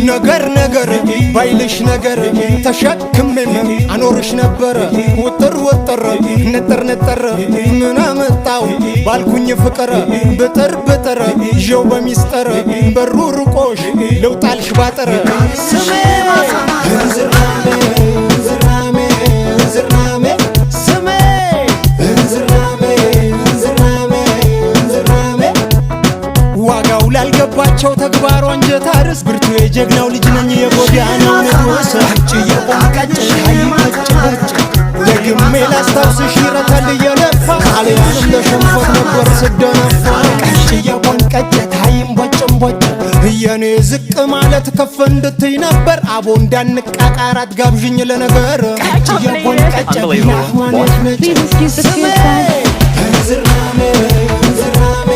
ነገር ነገር ባይልሽ ነገር ተሸክሜም አኖርሽ ነበር ወጥር ወጥር ነጥር ነጥር ምን አመጣው ባልኩኝ ፍቅር ብጥር ብጥር ይዤው በሚስጥር በሩ ርቆሽ ለውጣልሽ ባጥር ስሜ እንዝራሜ እንዝራሜ እንዝራሜ ስሜ እንዝራሜ እንዝራሜ እንዝራሜ ዋጋው ላልገባቸው ተግባር ወንጀት አርስ ብርቱ የጀግናው ልጅ ነኝ የጎዳናው ንጉስ አንቺ የቆንቀጭ አይመጭ ደግሜ ላስታውስሽ ይረታል እየለፋ ቃልያንም ለሸንፈት ነበር ስደነፋ ቀጭ የቆንቀጭ ታይምቦጭምቦጭ የኔ ዝቅ ማለት ከፍ እንድትይ ነበር አቦ እንዳንቃቃራት ጋብዥኝ ለነገር ቀጭ የቆንቀጭ ናህማኔት ነጭ ስሜ እንዝራሜ እንዝራሜ